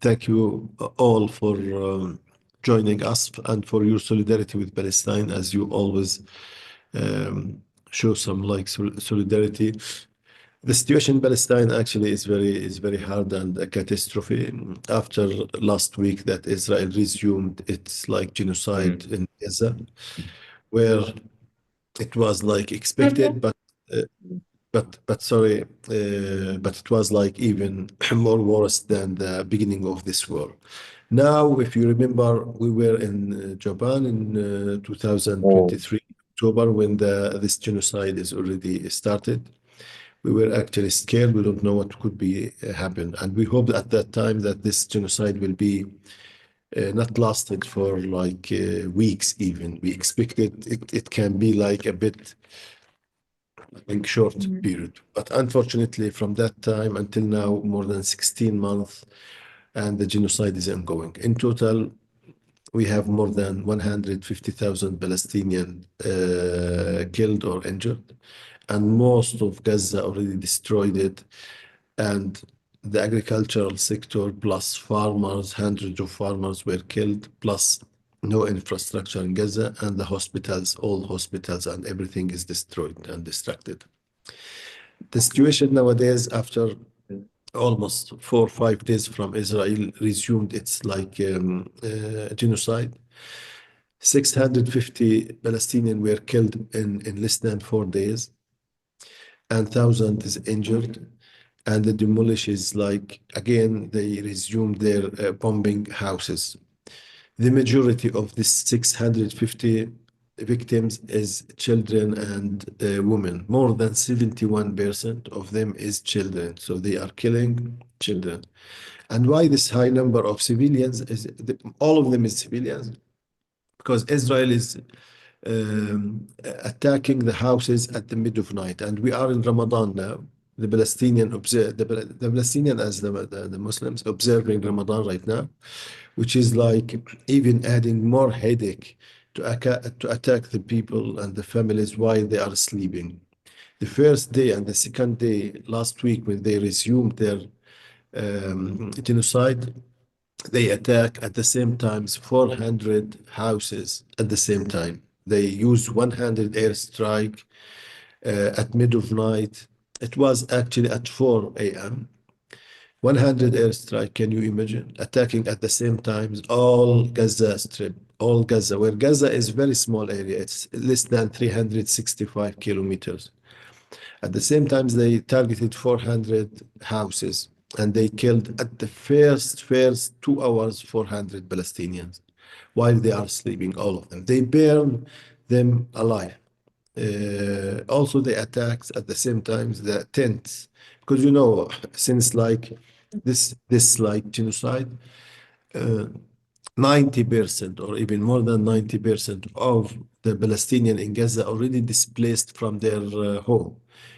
thank you all for joining us and for your solidarity with Palestine, as you always show some like solidarity. The situation in Palestine actually is very hard and a catastrophe after last week that Israel resumed its like genocide in Gaza, where it was like expected, uh, but it was like even more worse than the beginning of this war. Now, if you remember, we were in Japan in Oh, 2023 October when this genocide is already started. We were actually scared. We don't know what could be happen, and we hoped at that time that this genocide will be not lasted for like weeks even. We expected it can be like a bit like short period. But unfortunately, from that time until now, more than 16 months, and the genocide is ongoing. In total, we have more than 150,000 Palestinian killed or injured, and most of Gaza already destroyed it. And the agricultural sector plus farmers, hundreds of farmers were killed, plus no infrastructure in Gaza, and the hospitals, all hospitals and everything is destroyed and destructed. The situation nowadays, after almost 4 or 5 days from Israel resumed its like genocide, 650 Palestinians were killed in less than 4 days, and thousands is injured. And the demolishes, like again, they resumed their bombing houses. The majority of this 650 victims is children and women. More than 71% of them is children. So they are killing children. And why this high number of civilians is all of them is civilians? Because Israel is attacking the houses at the mid of night, and we are in Ramadan now. The Palestinian observe the Palestinian as the Muslims observing Ramadan right now, which is like even adding more headache to attack the people and the families while they are sleeping. The first day and the second day last week when they resumed their genocide, they attack at the same time 400 houses at the same time. They use 100 airstrike at mid of night. It was actually at 4 a.m. 100 airstrike, can you imagine? Attacking at the same time all Gaza Strip, all Gaza, where Gaza is very small area. It's less than 365 kilometers. At the same time, they targeted 400 houses, and they killed at the first 2 hours 400 Palestinians while they are sleeping, all of them. They burn them alive. Also, they attacked at the same time the tents, because you know, since like this like genocide, 90% or even more than 90% of the Palestinian in Gaza already displaced from their home,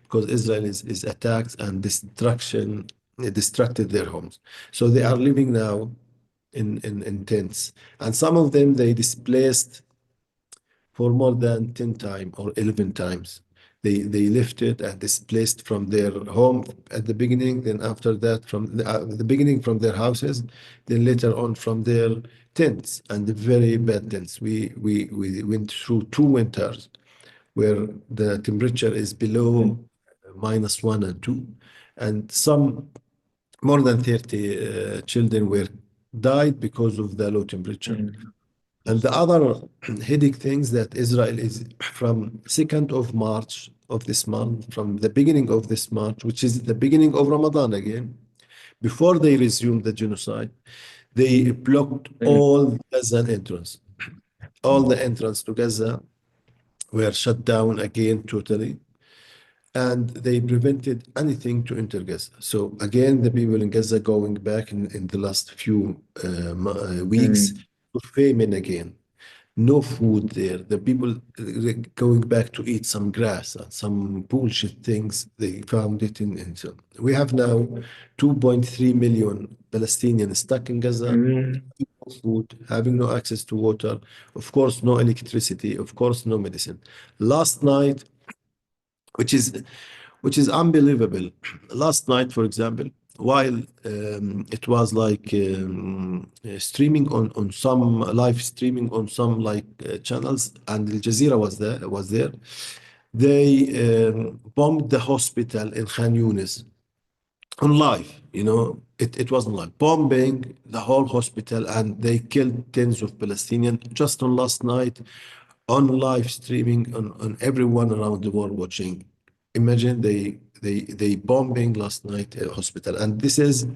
because Israel is attacked and destructed their homes. So they are living now in tents. And some of them they displaced for more than 10 times or 11 times. They lifted and displaced from their home at the beginning, then after that from the beginning from their houses, then later on from their tents, and the very bad tents. We went through 2 winters where the temperature is below -1 and 2, and some more than 30 children were died because of the low temperature. And the other headache things that Israel is from 2nd of March of this month, from the beginning of this March, which is the beginning of Ramadan again, before they resumed the genocide, they blocked all Gaza entrance. All the entrance to Gaza were shut down again totally, and they prevented anything to enter Gaza. So again, the people in Gaza going back in the last few weeks to famine again. No food there. The people going back to eat some grass and some bullshit things. They found it in so we have now 2.3 million Palestinians stuck in Gaza, no food, having no access to water, of course, no electricity, of course, no medicine. Last night, which is which is unbelievable. Last night, for example, while it was like streaming on some live streaming on some like channels, and Al Jazeera was there. They bombed the hospital in Khan Yunis on live. It wasn't live, bombing the whole hospital, and they killed tens of Palestinians just on last night, on live streaming, on everyone around the world watching. Imagine they bombing last night a hospital, and this is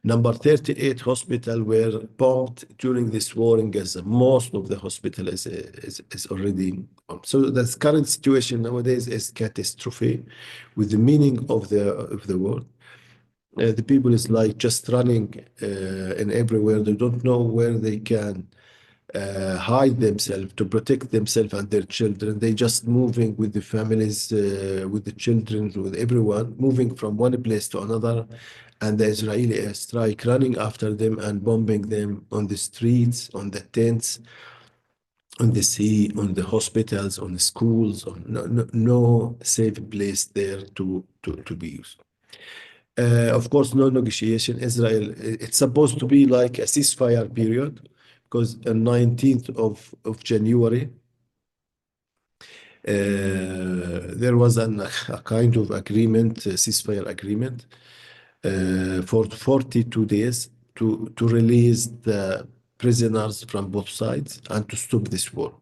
number 38 hospital were bombed during this war in Gaza. Most of the hospital is already bombed. So the current situation nowadays is catastrophe, with the meaning of the word. The people is like just running in everywhere. They don't know where they can hide themselves to protect themselves and their children. They just moving with the families, with the children, with everyone, moving from one place to another. And the Israeli airstrike running after them and bombing them on the streets, on the tents, on the sea, on the hospitals, on the schools, on no safe place there to be used. Of course, no negotiation. Israel, it's supposed to be like a ceasefire period, because on 19th of January, there was a kind of agreement, a ceasefire agreement, for 42 days to release the prisoners from both sides and to stop this war.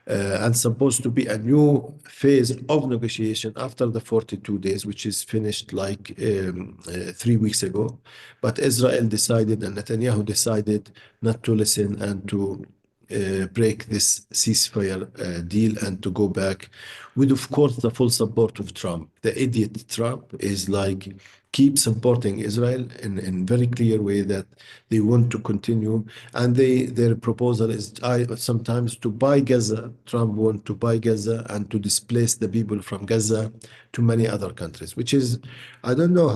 And supposed to be a new phase of negotiation after the 42 days, which is finished like 3 weeks ago. But Israel decided, and Netanyahu decided, not to listen and to break this ceasefire deal and to go back with, of course, the full support of Trump. The idiot Trump is like keep supporting Israel in very clear way that they want to continue, and their proposal is sometimes to buy Gaza. Trump want to buy Gaza and to displace the people from Gaza to many other countries, which is, I don't know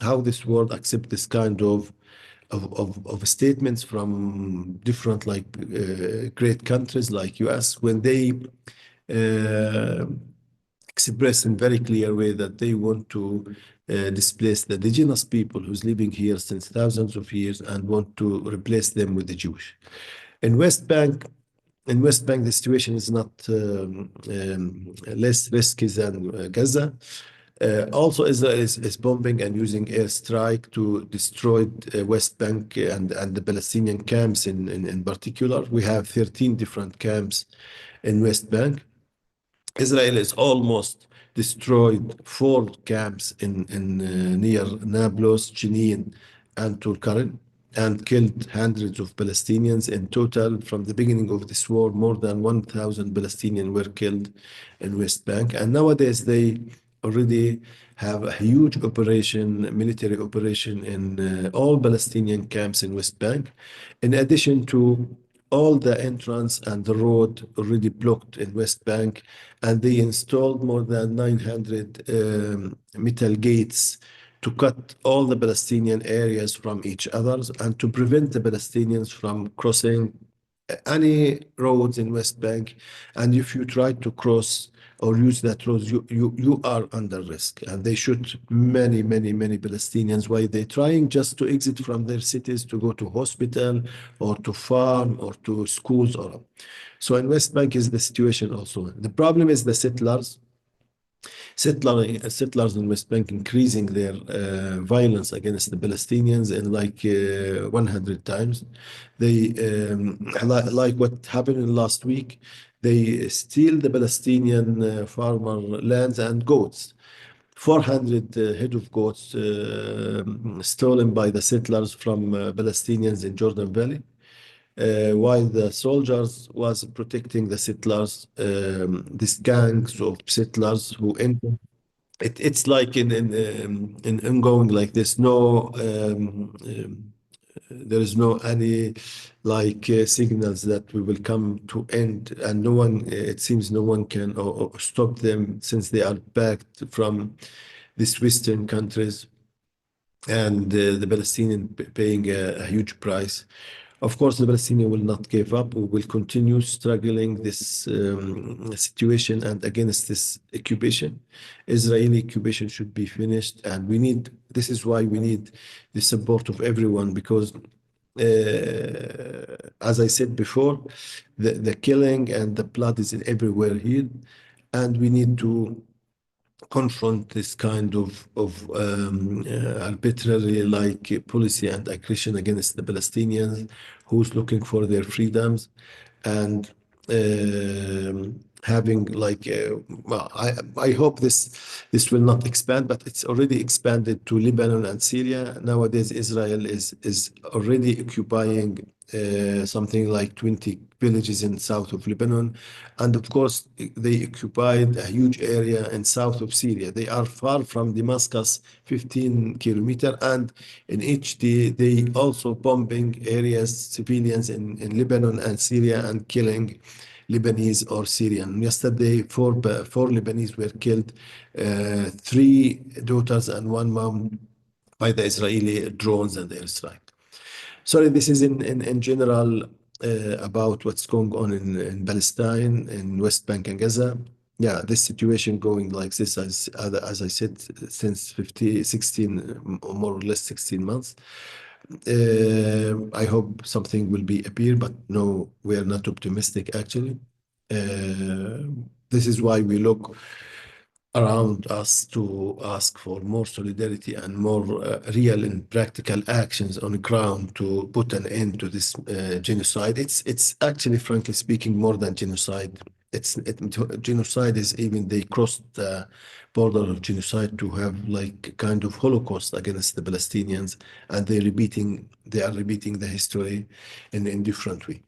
how this world accept this kind of statements from different like great countries like US, when they uh, express in very clear way that they want to displace the indigenous people who's living here since thousands of years and want to replace them with the Jewish. In West Bank, the situation is not less risky than Gaza. Also, Israel is bombing and using airstrike to destroy West Bank and the Palestinian camps in particular. We have 13 different camps in West Bank. Israel has almost destroyed 4 camps in near Nablus, Jenin, and Tulkarem, and killed hundreds of Palestinians in total. From the beginning of this war, more than 1,000 Palestinians were killed in West Bank. And nowadays they already have a huge operation, military operation in all Palestinian camps in West Bank, in addition to all the entrance and the road already blocked in West Bank, and they installed more than 900 metal gates to cut all the Palestinian areas from each other and to prevent the Palestinians from crossing any roads in West Bank. And if you try to cross or use that road, you are under risk. And they shoot many Palestinians while they're trying just to exit from their cities to go to hospital or to farm or to schools. So in West Bank is the situation also. The problem is the settlers in West Bank increasing their violence against the Palestinians in like 100 times. They like what happened in last week. They steal the Palestinian farmer lands and goats. 400 head of goats stolen by the settlers from Palestinians in Jordan Valley, while the soldiers was protecting the settlers. These gangs of settlers who enter. It's like in ongoing like this. No, there is no any like signals that we will come to end, and no one. It seems no one can or stop them, since they are backed from these Western countries, and the Palestinian paying a huge price. Of course, the Palestinians will not give up. We will continue struggling this situation and against this occupation. Israeli occupation should be finished, and this is why we need the support of everyone because, as I said before, the killing and the blood is everywhere here, and we need to confront this kind of arbitrary policy and aggression against the Palestinians who's looking for their freedoms and having well, I hope this will not expand, but it's already expanded to Lebanon and Syria. Nowadays, Israel is already occupying something like 20 villages in south of Lebanon, and of course they occupied a huge area in south of Syria. They are far from Damascus, 15 kilometer, and in each day they also bombing areas, civilians in Lebanon and Syria, and killing Lebanese or Syrian. Yesterday, four Lebanese were killed, three daughters and one mom by the Israeli drones and airstrike. Sorry, this is in general about what's going on in Palestine, in West Bank and Gaza. Yeah, this situation going like this, as I said, since 16, or more or less 16 months. I hope something will be appear, but no, we are not optimistic actually. This is why we look around us to ask for more solidarity and more real and practical actions on the ground to put an end to this genocide. It's actually, frankly speaking, more than genocide. Genocide is even they crossed the border of genocide to have like kind of Holocaust against the Palestinians, and they are repeating the history in different way.